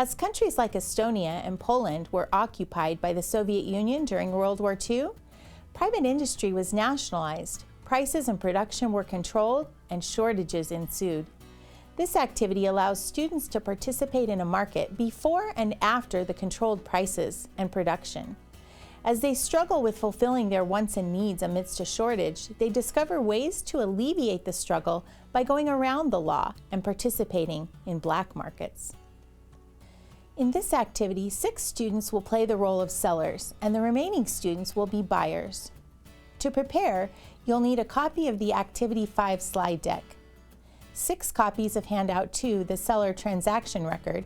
As countries like Estonia and Poland were occupied by the Soviet Union during World War II, private industry was nationalized, prices and production were controlled, and shortages ensued. This activity allows students to participate in a market before and after the controlled prices and production. As they struggle with fulfilling their wants and needs amidst a shortage, they discover ways to alleviate the struggle by going around the law and participating in black markets. In this activity, 6 students will play the role of sellers, and the remaining students will be buyers. To prepare, you'll need a copy of the Activity 5 slide deck, 6 copies of Handout 2, the Seller Transaction Record,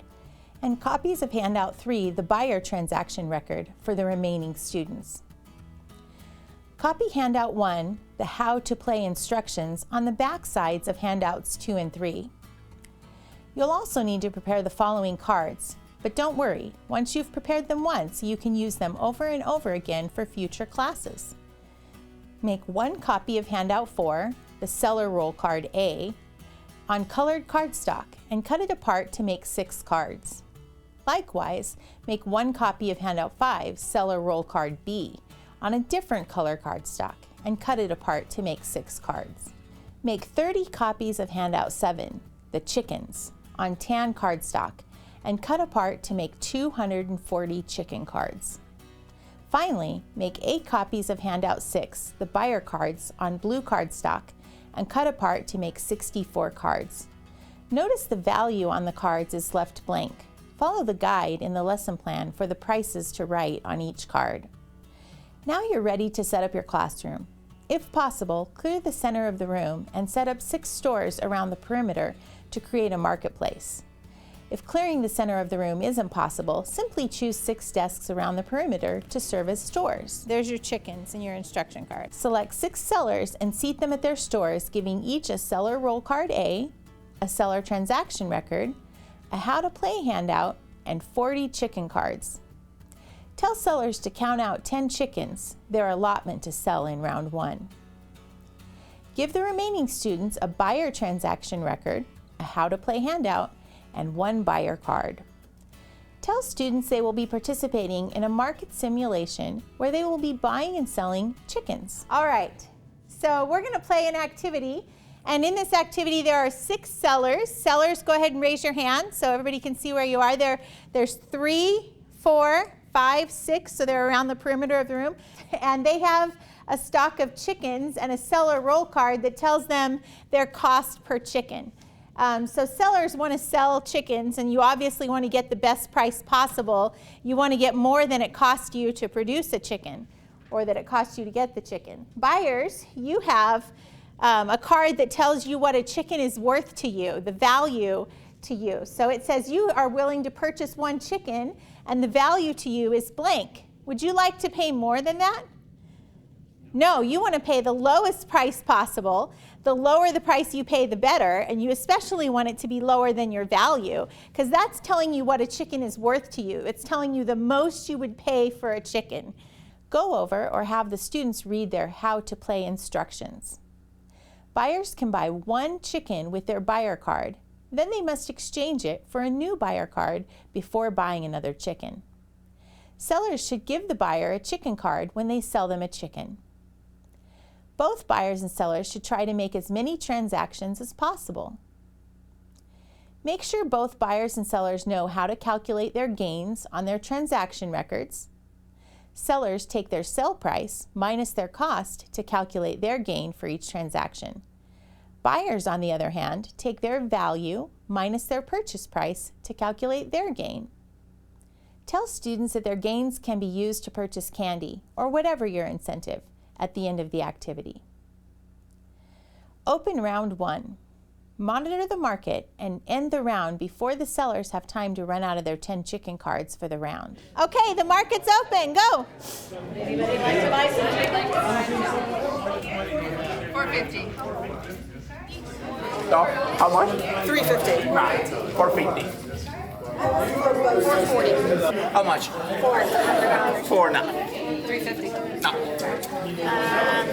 and copies of Handout 3, the Buyer Transaction Record, for the remaining students. Copy Handout 1, the How to Play instructions, on the back sides of Handouts 2 and 3. You'll also need to prepare the following cards. But don't worry, once you've prepared them once, you can use them over and over again for future classes. Make 1 copy of Handout 4, the Seller Roll Card A, on colored cardstock and cut it apart to make 6 cards. Likewise, make 1 copy of Handout 5, Seller Roll Card B, on a different color cardstock and cut it apart to make 6 cards. Make 30 copies of Handout 7, the Chickens, on tan cardstock and cut apart to make 240 chicken cards. Finally, make 8 copies of Handout 6, the Buyer cards, on blue cardstock and cut apart to make 64 cards. Notice the value on the cards is left blank. Follow the guide in the lesson plan for the prices to write on each card. Now you're ready to set up your classroom. If possible, clear the center of the room and set up 6 stores around the perimeter to create a marketplace. If clearing the center of the room isn't possible, simply choose 6 desks around the perimeter to serve as stores. There's your chickens in your instruction card. Select 6 sellers and seat them at their stores, giving each a Seller Roll Card A, a Seller Transaction Record, a How to Play handout, and 40 chicken cards. Tell sellers to count out 10 chickens, their allotment to sell in round 1. Give the remaining students a Buyer Transaction Record, a How to Play handout, and 1 buyer card. Tell students they will be participating in a market simulation where they will be buying and selling chickens. All right, so we're going to play an activity, and in this activity there are 6 sellers. Sellers, go ahead and raise your hand so everybody can see where you are. There's 3, 4, 5, 6, so they're around the perimeter of the room, and they have a stock of chickens and a seller roll card that tells them their cost per chicken. So sellers want to sell chickens, and you obviously want to get the best price possible. You want to get more than it cost you to produce a chicken, or that it cost you to get the chicken. Buyers, you have a card that tells you what a chicken is worth to you, the value to you. So it says you are willing to purchase 1 chicken, and the value to you is blank. Would you like to pay more than that? No, you want to pay the lowest price possible. The lower the price you pay, the better, and you especially want it to be lower than your value, because that's telling you what a chicken is worth to you. It's telling you the most you would pay for a chicken. Go over or have the students read their How to Play instructions. Buyers can buy 1 chicken with their buyer card. Then they must exchange it for a new buyer card before buying another chicken. Sellers should give the buyer a chicken card when they sell them a chicken. Both buyers and sellers should try to make as many transactions as possible. Make sure both buyers and sellers know how to calculate their gains on their transaction records. Sellers take their sell price minus their cost to calculate their gain for each transaction. Buyers, on the other hand, take their value minus their purchase price to calculate their gain. Tell students that their gains can be used to purchase candy or whatever your incentive at the end of the activity. Open round 1. Monitor the market and end the round before the sellers have time to run out of their 10 chicken cards for the round. Okay, the market's open. Go. Anybody like to buy some chicken? $4.50. So, how much? $3.50. Nah, $4.50. $4.40. How much? $4 now. $3.50. No.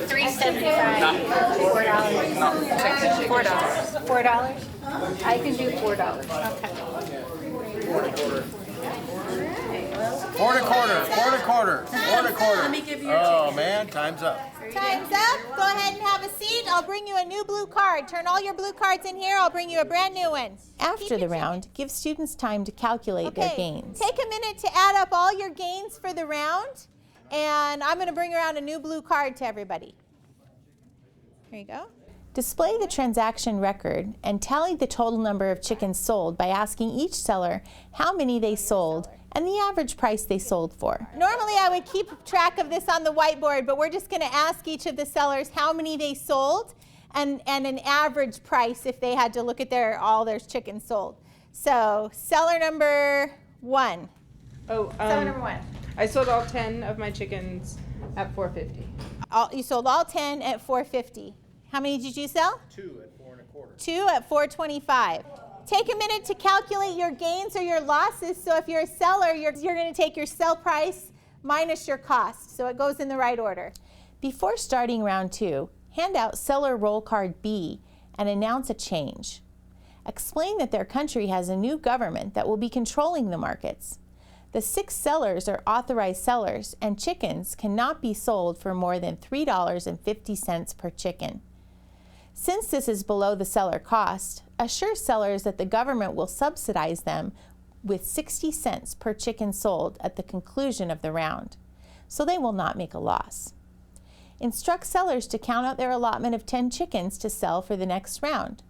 $3.75. No. $4. No. $4. $4? I can do $4. Okay. Quarter. Let me give you your Oh man, time's up. Time's up. Go ahead and have a seat. I'll bring you a new blue card. Turn all your blue cards in here. I'll bring you a brand new one. After the round, give students time to calculate their gains. Take a minute to add up all your gains for the round. And I'm going to bring around a new blue card to everybody. Here you go. Display the transaction record and tally the total number of chickens sold by asking each seller how many they sold and the average price they sold for. Normally I would keep track of this on the whiteboard, but we're just going to ask each of the sellers how many they sold and an average price if they had to look at all their chickens sold. So seller number 1. Seller number 1. I sold all 10 of my chickens at $4.50. You sold all 10 at $4.50. How many did you sell? 2 at 4 1/4. 2 at $4.25. Take a minute to calculate your gains or your losses. So if you're a seller, you're going to take your sell price minus your cost. So it goes in the right order. Before starting round 2, hand out seller roll card B and announce a change. Explain that their country has a new government that will be controlling the markets. The 6 sellers are authorized sellers, and chickens cannot be sold for more than $3.50 per chicken. Since this is below the seller cost, assure sellers that the government will subsidize them with 60 cents per chicken sold at the conclusion of the round, so they will not make a loss. Instruct sellers to count out their allotment of 10 chickens to sell for the next round.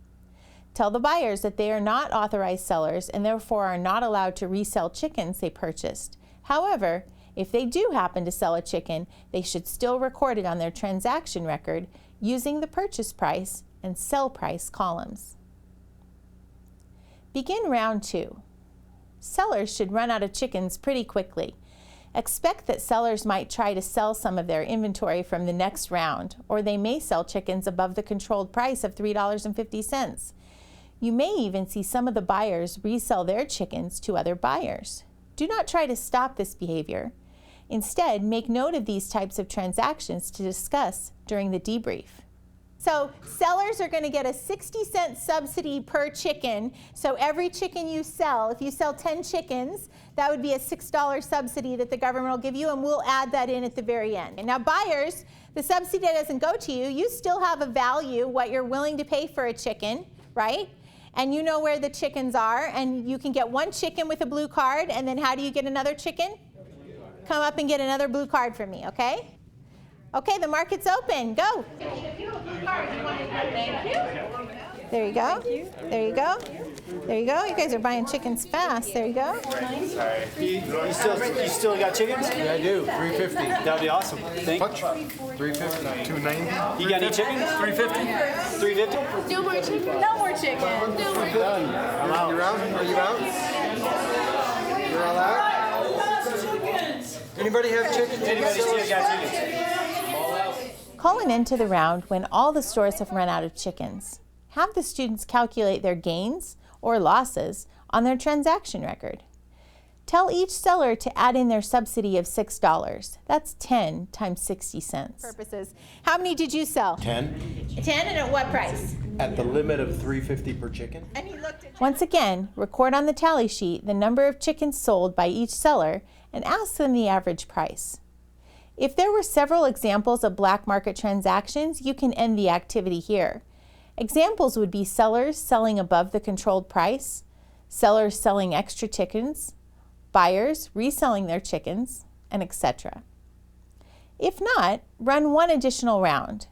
Tell the buyers that they are not authorized sellers and therefore are not allowed to resell chickens they purchased. However, if they do happen to sell a chicken, they should still record it on their transaction record using the purchase price and sell price columns. Begin round 2. Sellers should run out of chickens pretty quickly. Expect that sellers might try to sell some of their inventory from the next round, or they may sell chickens above the controlled price of $3.50. You may even see some of the buyers resell their chickens to other buyers. Do not try to stop this behavior. Instead, make note of these types of transactions to discuss during the debrief. So sellers are going to get a 60-cent subsidy per chicken. So every chicken you sell, if you sell 10 chickens, that would be a $6 subsidy that the government will give you, and we'll add that in at the very end. And now buyers, the subsidy doesn't go to you. You still have a value, what you're willing to pay for a chicken, right? And you know where the chickens are, and you can get 1 chicken with a blue card, and then how do you get another chicken? Come up and get another blue card from me, okay? Okay, the market's open. Go. Thank you. There you go. There you go. There you go. You guys are buying chickens fast. There you go. You still got chickens? Yeah, I do. $3.50. That'd be awesome. Thank you. $3.50. $2.90. You got any chickens? $3.50. $3.50? No more chicken. No more chicken. No more chicken. I'm out. You're out? Are you out? You're all out? Anybody have chickens? Anybody still got chickens? Call an end to the round when all the stores have run out of chickens. Have the students calculate their gains or losses on their transaction record. Tell each seller to add in their subsidy of $6. That's 10 times 60 cents. Purposes. How many did you sell? 10. 10, and at what price? At the limit of $3.50 per chicken. And he looked at Once again, record on the tally sheet the number of chickens sold by each seller and ask them the average price. If there were several examples of black market transactions, you can end the activity here. Examples would be sellers selling above the controlled price, sellers selling extra chickens, buyers reselling their chickens, and etc. If not, run 1 additional round.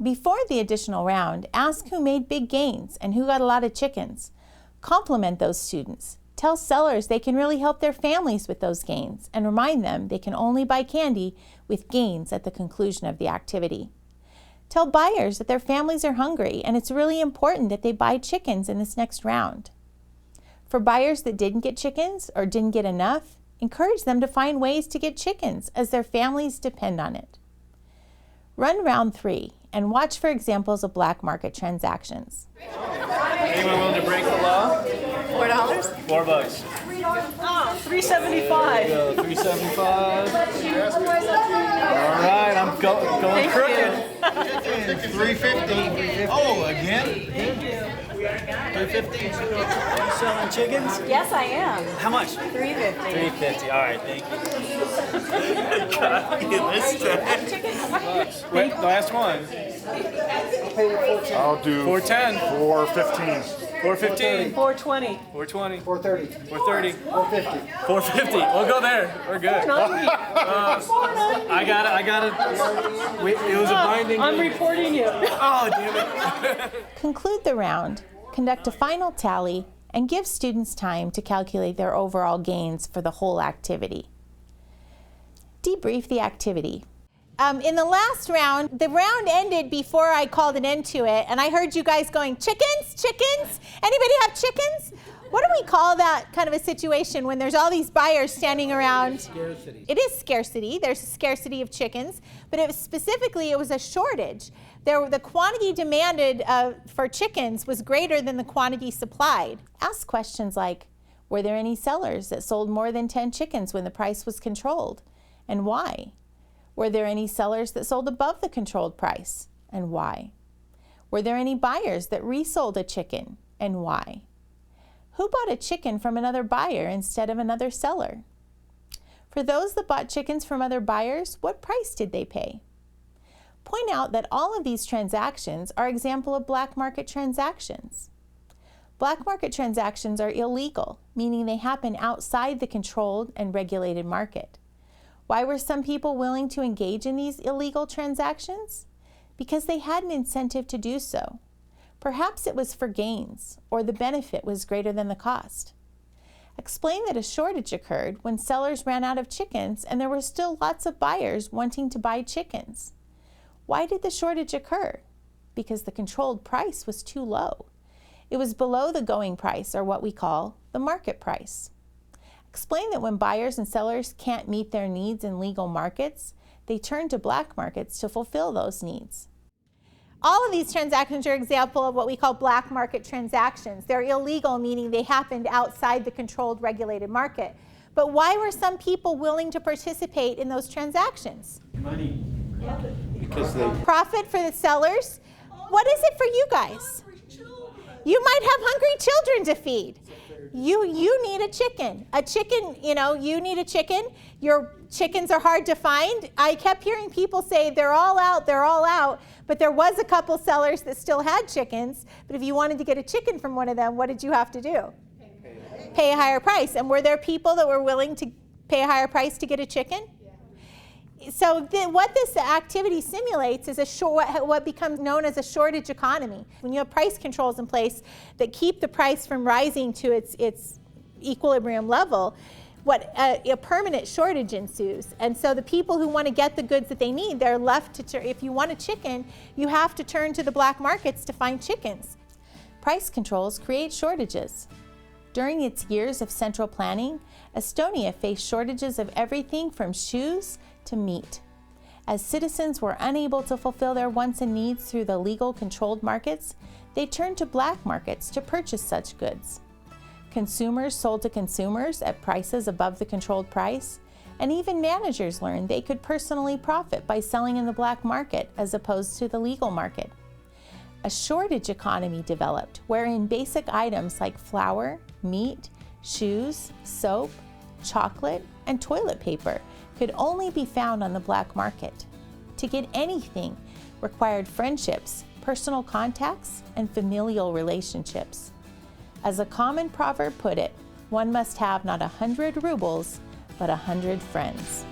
Before the additional round, ask who made big gains and who got a lot of chickens. Compliment those students. Tell sellers they can really help their families with those gains, and remind them they can only buy candy with gains at the conclusion of the activity. Tell buyers that their families are hungry and it's really important that they buy chickens in this next round. For buyers that didn't get chickens or didn't get enough, encourage them to find ways to get chickens as their families depend on it. Run round 3 and watch for examples of black market transactions. Anyone willing to break the law? $4. $4. $3.75. $3.75. All right, I'm Going crooked. 350. Oh, again? 350. You selling chickens? Yes, I am. How much? 350. 350. All right, thank you. Got you this time. Wait, the last one. I'll do 410. 415. 415. 420. 420. 430. 430. 450. 450. We'll go there. We're good. I got it. Wait, it was a binding. I'm reporting you. Oh, damn it. Conclude the round, conduct a final tally, and give students time to calculate their overall gains for the whole activity. Debrief the activity. In the last round, the round ended before I called an end to it, and I heard you guys going, chickens, chickens? Anybody have chickens? What do we call that kind of a situation when there's all these buyers standing around? Scarcity. It is scarcity. There's a scarcity of chickens, but it was a shortage. The quantity demanded for chickens was greater than the quantity supplied. Ask questions like, were there any sellers that sold more than 10 chickens when the price was controlled, and why? Were there any sellers that sold above the controlled price, and why? Were there any buyers that resold a chicken, and why? Who bought a chicken from another buyer instead of another seller? For those that bought chickens from other buyers, what price did they pay? Point out that all of these transactions are example of black market transactions. Black market transactions are illegal, meaning they happen outside the controlled and regulated market. Why were some people willing to engage in these illegal transactions? Because they had an incentive to do so. Perhaps it was for gains, or the benefit was greater than the cost. Explain that a shortage occurred when sellers ran out of chickens and there were still lots of buyers wanting to buy chickens. Why did the shortage occur? Because the controlled price was too low. It was below the going price, or what we call the market price. Explain that when buyers and sellers can't meet their needs in legal markets, they turn to black markets to fulfill those needs. All of these transactions are an example of what we call black market transactions. They're illegal, meaning they happened outside the controlled, regulated market. But why were some people willing to participate in those transactions? Money. Because they Profit for the sellers. What is it for you guys? You might have hungry children to feed. You need a chicken. A chicken, you need a chicken. Your chickens are hard to find. I kept hearing people say they're all out, but there was a couple sellers that still had chickens. But if you wanted to get a chicken from one of them, what did you have to do? Pay a higher price. And were there people that were willing to pay a higher price to get a chicken? So what this activity simulates is what becomes known as a shortage economy. When you have price controls in place that keep the price from rising to its equilibrium level, a permanent shortage ensues. And so the people who want to get the goods that they need, they're left to, if you want a chicken, you have to turn to the black markets to find chickens. Price controls create shortages. During its years of central planning, Estonia faced shortages of everything from shoes to meat. As citizens were unable to fulfill their wants and needs through the legal controlled markets, they turned to black markets to purchase such goods. Consumers sold to consumers at prices above the controlled price, and even managers learned they could personally profit by selling in the black market as opposed to the legal market. A shortage economy developed wherein basic items like flour, meat, shoes, soap, chocolate, and toilet paper could only be found on the black market. To get anything required friendships, personal contacts, and familial relationships. As a common proverb put it, one must have not 100 rubles, but 100 friends.